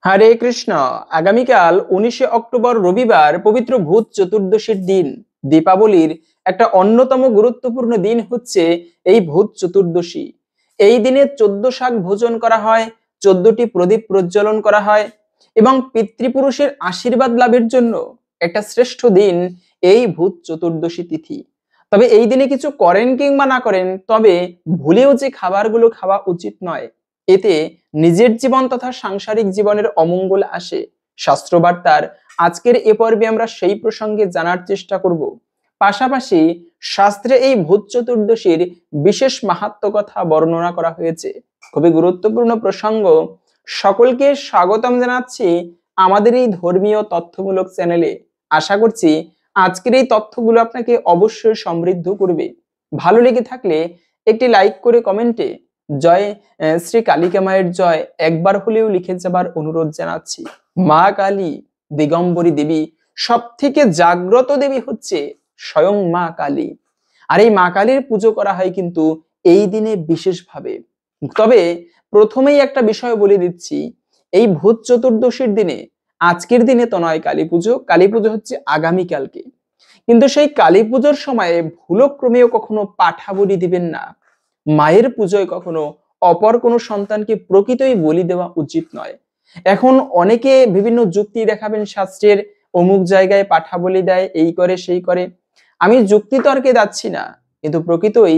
হরে কৃষ্ণ। আগামীকাল 19শে অক্টোবর রবিবার পবিত্র ভূত চতুর্দশীর দিন। দীপাবলির একটা অন্যতম গুরুত্বপূর্ণ দিন হচ্ছে এই ভূত চতুর্দশী। এই দিনে 14 শাক ভোজন করা হয়, 14টি প্রদীপ প্রজ্বলন করা হয় এবং পিতৃপুরুষের আশীর্বাদ লাভের জন্য একটা শ্রেষ্ঠ দিন এই ভূত চতুর্দশী তিথি। তবে এই দিনে কিছু করেন কিংবা না করেন, তবে ভুলেও যে খাবারগুলো খাওয়া উচিত নয়, এতে নিজের জীবন তথা সাংসারিক জীবনের অমঙ্গল আসে। শাস্ত্রবার্তার আজকের এ পর্বে আমরা সেই প্রসঙ্গে জানার চেষ্টা করব। পাশাপাশি শাস্ত্রে এই ভূত চতুর্দশীর বিশেষ মাহাত্ম্য কথা বর্ণনা করা হয়েছে। খুবই গুরুত্বপূর্ণ প্রসঙ্গ। সকলকে স্বাগতম জানাচ্ছি আমাদের এই ধর্মীয় তথ্যমূলক চ্যানেলে। আশা করছি আজকের এই তথ্যগুলো আপনাকে অবশ্যই সমৃদ্ধ করবে। ভালো লেগে থাকলে একটি লাইক করে কমেন্টে জয় শ্রী কালিকা মায়ের জয় একবার হলেও লিখে যাবার অনুরোধ জানাচ্ছি। মা কালী দিগম্বরী দেবী, সব থেকে জাগ্রত দেবী হচ্ছে স্বয়ং মা কালী। আর এই মা কালীর পুজো করা হয় কিন্তু এই দিনে বিশেষভাবে। তবে প্রথমেই একটা বিষয় বলে দিচ্ছি, এই ভূত চতুর্দশীর দিনে, আজকের দিনে তো নয় কালী পুজো হচ্ছে আগামীকালকে। কিন্তু সেই কালী পুজোর সময়ে ভুলক্রমেও কখনো পাঠা বলি দিবেন না। মায়ের পুজোয় কখনো অপর কোনো সন্তানকে প্রকৃতই বলি দেওয়া উচিত নয়। এখন অনেকে বিভিন্ন যুক্তি দেখাবেন শাস্ত্রের, অমুক জায়গায় পাঠা বলি দেয়, এই করে সেই করে। আমি যুক্তি তর্কে যাচ্ছি না, কিন্তু প্রকৃতই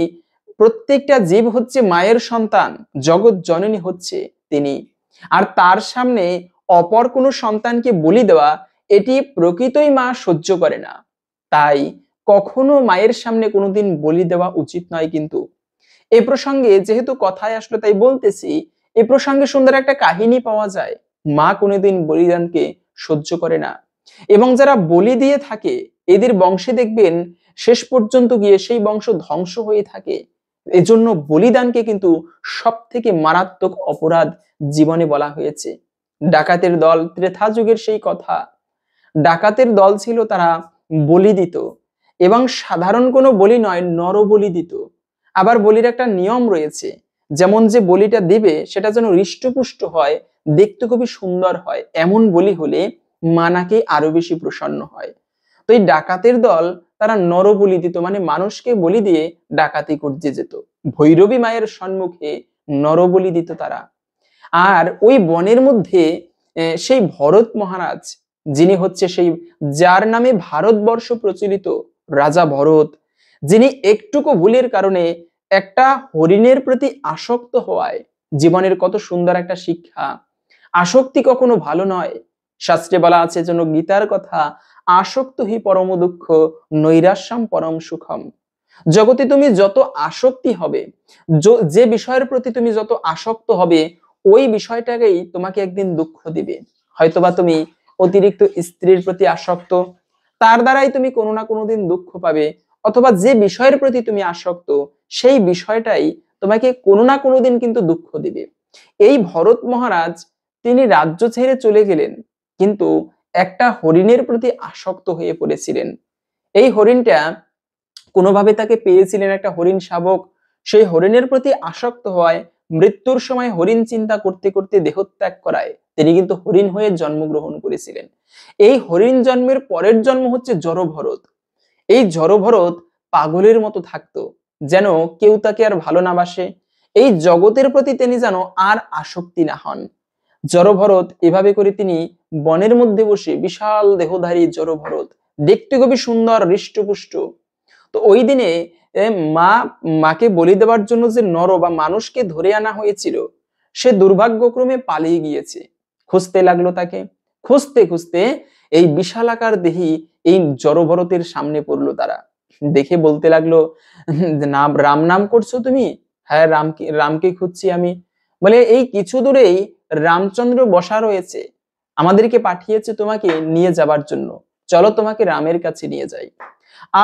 প্রত্যেকটা জীব হচ্ছে মায়ের সন্তান, জগৎ জননী হচ্ছে তিনি। আর তার সামনে অপর কোনো সন্তানকে বলি দেওয়া, এটি প্রকৃতই মা সহ্য করে না। তাই কখনো মায়ের সামনে কোনোদিন বলি দেওয়া উচিত নয়। কিন্তু এ প্রসঙ্গে যেহেতু কথায় আসলো তাই বলতেছি, এ প্রসঙ্গে সুন্দর একটা কাহিনী পাওয়া যায়। মা কোনোদিন বলিদানকে সহ্য করে না, এবং যারা বলি দিয়ে থাকে এদের বংশে দেখবেন শেষ পর্যন্ত গিয়ে সেই বংশ ধ্বংস হয়ে থাকে। এজন্য বলিদানকে কিন্তু সব থেকে মারাত্মক অপরাধ জীবনে বলা হয়েছে। ডাকাতের দল, ত্রেতা যুগের সেই কথা। ডাকাতের দল ছিল, তারা বলি দিত, এবং সাধারণ কোনো বলি নয়, নরবলি দিত। আবার বলির একটা নিয়ম রয়েছে, যেমন যে বলিটা দিবে সেটা যেন হৃষ্টপুষ্ট হয়, দেখতে খুবই সুন্দর হয়, এমন বলি হলে মা নাকি আরো বেশি প্রসন্ন হয়। তো এই ডাকাতের দল তারা নরবলি দিত, মানে মানুষকে বলি দিয়ে ডাকাতি করতে যেত। ভৈরবী মায়ের সম্মুখে নরবলি দিত তারা। আর ওই বনের মধ্যে সেই ভরত মহারাজ, যিনি হচ্ছে সেই যার নামে ভারতবর্ষ প্রচলিত, রাজা ভরত, যিনি একটুকু ভুলের কারণে একটা হরিণের প্রতি আসক্ত হওয়ায়, জীবনের কত সুন্দর একটা শিক্ষা। আসক্তি কখনো ভালো নয়। শাস্ত্রে বলা আছে যেন গীতার কথা, আসক্ত হি পরম দুঃখ নৈরাশ্যম পরম সুখম। জগতে তুমি যত আসক্তি হবে, যে বিষয়ের প্রতি তুমি যত আসক্ত হবে, ওই বিষয়টাকেই তোমাকে একদিন দুঃখ দিবে। হয়তোবা তুমি অতিরিক্ত স্ত্রীর প্রতি আসক্ত, তার দ্বারাই তুমি কোনো না কোনো দিন দুঃখ পাবে। অথবা যে বিষয়ের প্রতি তুমি আসক্ত, সেই বিষয়টাই তোমাকে কোনো না কোনো দিন কিন্তু দুঃখ দিবে। এই ভরত মহারাজ, তিনি রাজ্য ছেড়ে চলে গেলেন, কিন্তু একটা হরিণের প্রতি আসক্ত হয়ে পড়েছিলেন। এই হরিণটা কোনোভাবে তাকে পেয়েছিলেন, একটা হরিণ শাবক। সেই হরিণের প্রতি আসক্ত হয়, মৃত্যুর সময় হরিণ চিন্তা করতে করতে দেহত্যাগ করায় তিনি কিন্তু হরিণ হয়ে জন্মগ্রহণ করেছিলেন। এই হরিণ জন্মের পরের জন্ম হচ্ছে জড়ভরত। এই জড়ভরত পাগলের মতো থাকতো, যেন কেউ তাকে আর ভালো না বাসে, এই জগতের প্রতি তিনি যেন আর আসক্তি না হন। জড়ভরত এভাবে করে তিনি বনের মধ্যে বসে, বিশাল দেহধারী জড়ভরত, দেখতে খুবই সুন্দর, হৃষ্টপুষ্ট। তো ওই দিনে মাকে বলি দেওয়ার জন্য যে নর বা মানুষকে ধরে আনা হয়েছিল, সে দুর্ভাগ্যক্রমে পালিয়ে গিয়েছে। খুঁজতে লাগলো তাকে, খুঁজতে খুঁজতে এই বিশালাকার দেহি এই জড়ভরতের সামনে পড়লো। তারা দেখে বলতে লাগলো, নাম রাম নাম করছো তুমি? হ্যাঁ, রামকে খুঁজছি আমি। বলে, এই কিছু দূরেই রামচন্দ্র বসা রয়েছে, আমাদেরকে পাঠিয়েছে তোমাকে নিয়ে যাবার জন্য, চলো তোমাকে রামের কাছে নিয়ে যাই।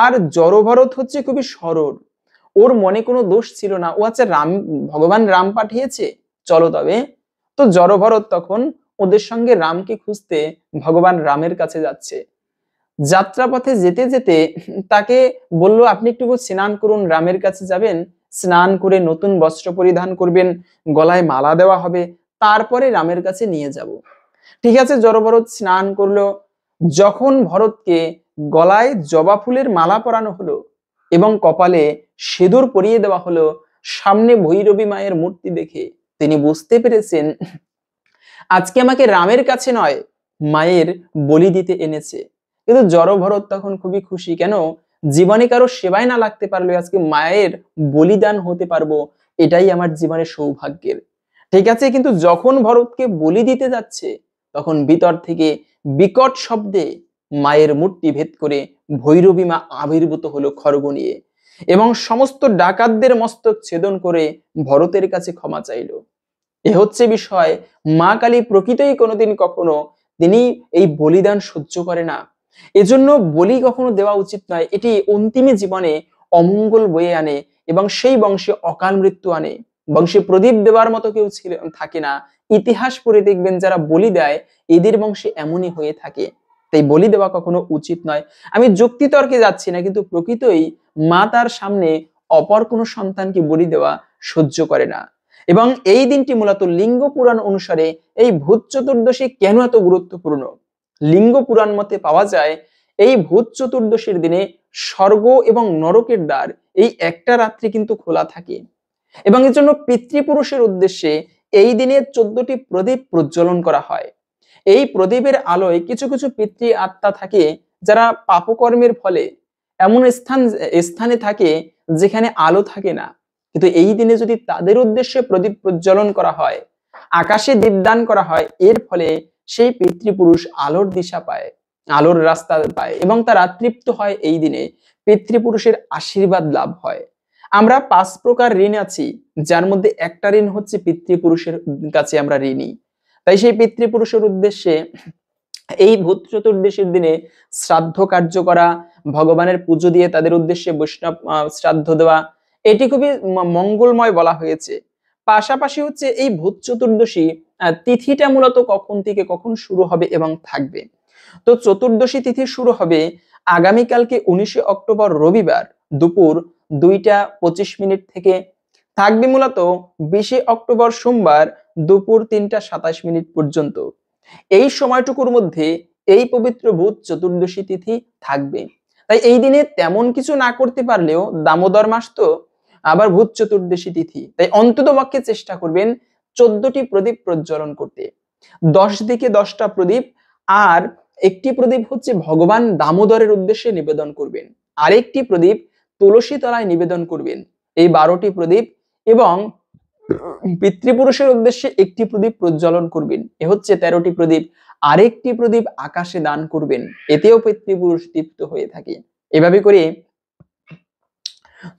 আর জড়ভরত হচ্ছে খুবই সরল, ওর মনে কোনো দোষ ছিল না। ও আচ্ছা, রাম, ভগবান রাম পাঠিয়েছে, চলো তবে। তো জড়ভরত তখন ওদের সঙ্গে রামকে খুঁজতে ভগবান রামের কাছে যাচ্ছে। যাত্রাপথে যেতে যেতে তাকে বলল, আপনি একটু স্নান করুন, রামের কাছে যাবেন, স্নান করে নতুন বস্ত্র পরিধান করবেন, গলায় মালা দেওয়া হবে, তারপরে রামের কাছে নিয়ে যাব। ঠিক আছে, জড়ভরত স্নান করলো। যখন ভরতকে গলায় জবা ফুলের মালা পরানো হলো এবং কপালে সিঁদুর পরিয়ে দেওয়া হলো, সামনে ভৈরবী মায়ের মূর্তি দেখে তিনি বুঝতে পেরেছেন আজকে আমাকে রামের কাছে নয়, মায়ের বলি দিতে এনেছে। কিন্তু জড়ভরত তখন খুবই খুশি, কেন জীবনে কারো সেবায় না লাগতে পারলে আজকে মায়ের বলিদান হতে পারবো, এটাই আমার জীবনের সৌভাগ্যের। ঠিক আছে, কিন্তু যখন ভরতকে বলি দিতে যাচ্ছে তখন ভিতর থেকে বিকট শব্দে মায়ের মূর্তি ভেদ করে ভৈরবী মা আবির্ভূত হলো খড়গ নিয়ে এবং সমস্ত ডাকাতদের মস্তক ছেদন করে ভরতের কাছে ক্ষমা চাইল। এ হচ্ছে বিষয়। মা কালী প্রকৃতই কোনোদিন কখনো তিনি এই বলিদান সহ্য করে না। এজন্য বলি কখনো দেওয়া উচিত নয়, এটি অন্তিমে জীবনে অমঙ্গল বয়ে আনে এবং সেই বংশে অকাল মৃত্যু আনে। বংশে প্রদীপ দেওয়ার মতো কেউ থাকে না। ইতিহাস পড়ে দেখবেন যারা বলি দেয় এদের বংশে এমনই হয়ে থাকে। তাই বলি দেওয়া কখনো উচিত নয়। আমি যুক্তি তর্কে যাচ্ছি না, কিন্তু প্রকৃতই মা তার সামনে অপর কোনো সন্তানকে বলি দেওয়া সহ্য করে না। এবং এই দিনটি মূলত লিঙ্গ পুরাণ অনুসারে এই ভূত চতুর্দশী কেন এত গুরুত্বপূর্ণ? লিঙ্গ পুরাণ মতে পাওয়া যায় এই ভূত চতুর্দশীর দিনে স্বর্গ এবং নরকের দ্বার এই একটা রাত্রি কিন্তু খোলা থাকে এবং এর জন্য পিতৃপুরুষের উদ্দেশ্যে এই দিনে 14টি প্রদীপ প্রজ্বলন করা হয়। এই প্রদীপের আলোয় কিছু কিছু পিতৃ আত্মা থাকে যারা পাপকর্মের ফলে এমন স্থানে থাকে যেখানে আলো থাকে না, কিন্তু এই দিনে যদি তাদের উদ্দেশ্যে প্রদীপ প্রজ্বলন করা হয়, আকাশে দীপদান করা হয়, এর ফলে সেই পিতৃপুরুষ আলোর দিশা পায়, আলোর রাস্তা পায় এবং তারা তৃপ্ত হয়। এই দিনে পিতৃপুরুষের আশীর্বাদ লাভ হয়। আমরা 5 প্রকার ঋণ আছি, যার মধ্যে একটা ঋণ হচ্ছে পিতৃপুরুষের কাছে আমরা ঋণী। তাই সেই পিতৃপুরুষের উদ্দেশ্যে এই ভূত চতুর্দশীর দিনে শ্রাদ্ধ কার্য করা, ভগবানের পুজো দিয়ে তাদের উদ্দেশ্যে বৈষ্ণব শ্রাদ্ধ দেওয়া, এটি খুবই মঙ্গলময় বলা হয়েছে। পাশাপাশি হচ্ছে এই ভূত চতুর্দশী তিথিটা মূলত কখন থেকে কখন শুরু হবে এবং থাকবে। তো চতুর্দশী তিথি শুরু হবে আগামীকালকে 19 অক্টোবর রবিবার দুপুর 2টা 25 মিনিট থেকে, থাকবে মূলত 20 অক্টোবর সোমবার দুপুর 3টা 27 মিনিট পর্যন্ত। এই সময়টুকুর মধ্যে এই পবিত্র ভূত চতুর্দশী তিথি থাকবে। তাই এই দিনে তেমন কিছু না করতে পারলেও দামোদর মাস তো, আবার ভূত চতুর্দশী তিথি, তাই অন্তত পক্ষে চেষ্টা করবেন 14টি প্রদীপ প্রজ্বলন করতে। 10 দিকে 10টা প্রদীপ, আর একটি প্রদীপ হচ্ছে ভগবান দামোদরের উদ্দেশ্যে নিবেদন করবেন, আরেকটি প্রদীপ তুলসী তলায় নিবেদন করবেন। এই 12টি প্রদীপ এবং পিতৃপুরুষের উদ্দেশ্যে একটি প্রদীপ প্রজ্বলন করবেন, এ হচ্ছে 13টি প্রদীপ। আরেকটি প্রদীপ আকাশে দান করবেন, এতেও পিতৃপুরুষ তৃপ্ত হয়ে থাকে। এভাবে করে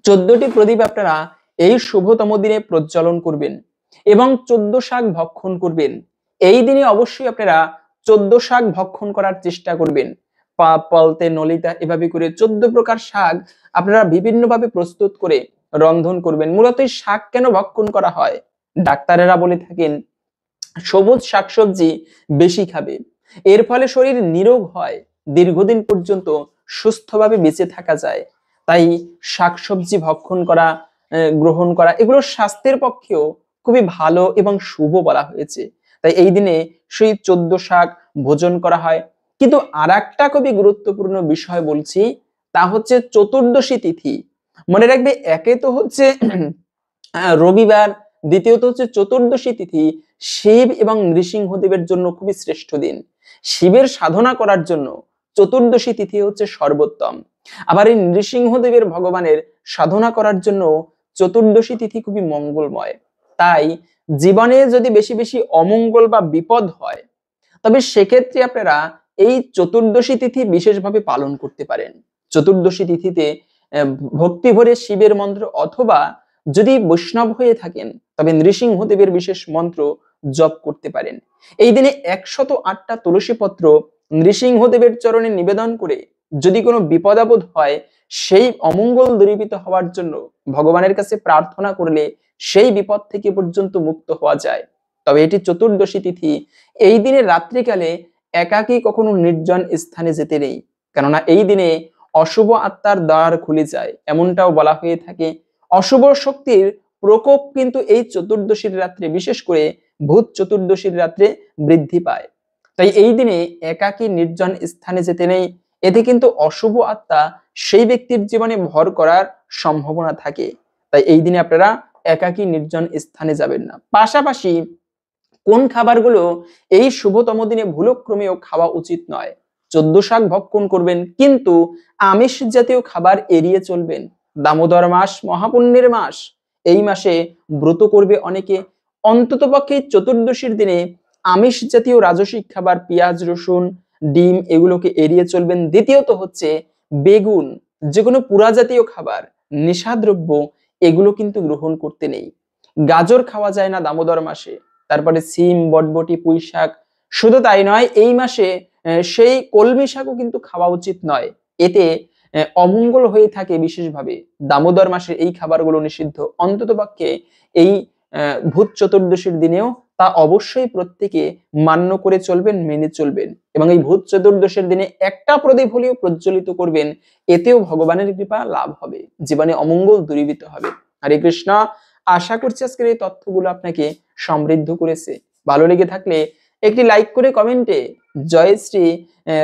14টি প্রদীপ আপনারা এই শুভতম দিনে প্রজ্বলন করবেন এবং 14 শাক ভক্ষণ করবেন। এই দিনে অবশ্যই আপনারা 14 শাক ভক্ষণ করার চেষ্টা করবেন। পাপ, পলতে, নলিতা, এভাবে করে 14 প্রকার শাক আপনারা বিভিন্ন ভাবে প্রস্তুত করে রন্ধন করবেন। মূলত এই শাক কেন ভক্ষণ করা হয়? ডাক্তারেরা বলে থাকেন সবুজ শাকসবজি বেশি খাবে, এর ফলে শরীর নিরোগ হয়, দীর্ঘদিন পর্যন্ত সুস্থভাবে বেঁচে থাকা যায়। তাই শাকসবজি ভক্ষণ করা, গ্রহণ করা, এগুলো স্বাস্থ্যের পক্ষেও খুবই ভালো এবং শুভ বলা হয়েছে। তাই এই দিনে সেই 14 শাক ভোজন করা হয়। কিন্তু আরেকটা খুবই গুরুত্বপূর্ণ বিষয় বলছি, তা হচ্ছে চতুর্দশী তিথি। মনে রাখবে, একে তো হচ্ছে রবিবার, দ্বিতীয়ত হচ্ছে চতুর্দশী তিথি শিব এবং নৃসিংহদেবের জন্য খুবই শ্রেষ্ঠ দিন। শিবের সাধনা করার জন্য চতুর্দশী তিথি হচ্ছে সর্বোত্তম। আবার এই নৃসিংহদেবের ভগবানের সাধনা করার জন্য চতুর্দশী তিথি খুবই মঙ্গলময়। তাই জীবনে যদি বেশি বেশি অমঙ্গল বা বিপদ হয়, তবে সেক্ষেত্রে আপনারা এই চতুর্দশী তিথি বিশেষভাবে পালন করতে পারেন। চতুর্দশী তিথিতে ভক্তি ভরে শিবের মন্ত্র, অথবা যদি বৈষ্ণব হয়ে থাকেন তবে নৃসিংহদেবের বিশেষ মন্ত্র জপ করতে পারেন। এই দিনে 108টা তুলসী পত্র নৃসিংহদেবের চরণে নিবেদন করে যদি কোনো বিপদ আপদ হয়, সেই অমঙ্গল দূরীভূত হওয়ার জন্য ভগবানের কাছে প্রার্থনা করলে সেই বিপদ থেকে পর্যন্ত মুক্ত হওয়া যায়। তবে এটি চতুর্দশী তিথি, এই দিনে রাত্রিকালে একাকী কখনো নির্জন স্থানে যেতে নেই, কেননা এই দিনে অশুভ আত্মার দ্বার খুলে যায়, এমনটাও বলা হয়ে থাকে। অশুভ শক্তির প্রকোপ কিন্তু এই চতুর্দশীর রাত্রে, বিশেষ করে ভূত চতুর্দশীর রাত্রে বৃদ্ধি পায়। তাই এই দিনে একাকী নির্জন স্থানে যেতে নেই, এতে কিন্তু অশুভ আত্মা সেই ব্যক্তির জীবনে ভর করার সম্ভাবনা থাকে। তাই এই দিনে আপনারা একাকী নির্জন স্থানে যাবেন না। পাশাপাশি কোন খাবারগুলো এই শুভতম দিনে ভুলক্রমেও খাওয়া উচিত নয়? 14 শাক ভক্ষণ করবেন, কিন্তু আমিষ জাতীয় খাবার এড়িয়ে চলবেন। দামোদর মাস মহাপুণ্যের মাস, এই মাসে ব্রত করবে অনেকে। অন্ততপক্ষে চতুর্দশীর দিনে আমিষ জাতীয় রাজসিক খাবার, পেঁয়াজ রসুন ডিম, এগুলোকে এড়িয়ে চলবেন। দ্বিতীয়ত হচ্ছে বেগুন, যে কোনো পুরা জাতীয় খাবার, নেশাদ্রব্য, এগুলো কিন্তু গ্রহণ করতে নেই। গাজর খাওয়া যায় না দামোদর মাসে। তারপরে সিম, বটবটি, পুঁই শাক। শুধু তাই নয়, এই মাসে সেই কলমি শাকও কিন্তু খাওয়া উচিত নয়। এতে অমঙ্গল হয়ে থাকে বিশেষভাবে। দামোদর মাসে এই খাবারগুলো নিষিদ্ধ। অন্ততপক্ষে এই ভূত চতুর্দশীর দিনেও তা অবশ্যই প্রত্যেকে মান্য করে চলবেন, মেনে চলবেন। এবং এই ভূত চতুর্দশীর দিনে একটা প্রদীপ হলেও প্রজ্বলিত করবেন, এতেও ভগবানের কৃপা লাভ হবে, জীবনে অমঙ্গল দূরীভূত হবে। হরে কৃষ্ণ। আশা করছি আজকের এই তথ্যগুলো আপনাকে সমৃদ্ধ করেছে। ভালো লেগে থাকলে একটি লাইক করে কমেন্টে জয় শ্রী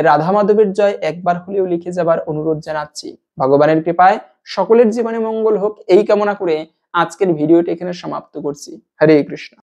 রাধা মাধবের জয় একবার হলেও লিখে যাবার অনুরোধ জানাচ্ছি। ভগবানের কৃপায় সকলের জীবনে মঙ্গল হোক, এই কামনা করে আজকের ভিডিওটি এখানে সমাপ্ত করছি। হরে কৃষ্ণ।